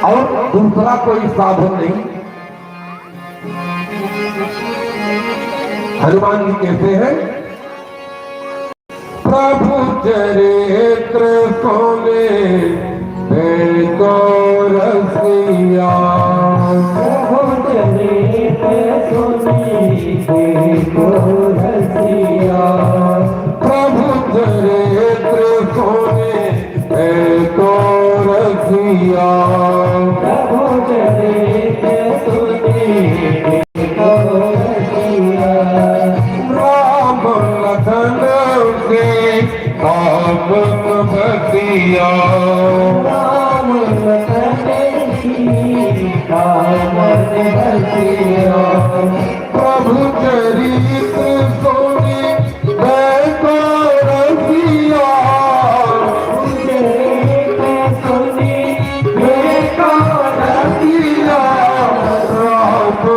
और दूसरा कोई साधन नहीं। हनुमान जी कहते हैं प्रभु चरित्र सोने को रसिया, प्रभु चरित्र सोने को रसिया, प्रभु चरित्र सोने को रसिया, प्रभु चरित्र सोने को रसिया, राम लखन से काम बतिया,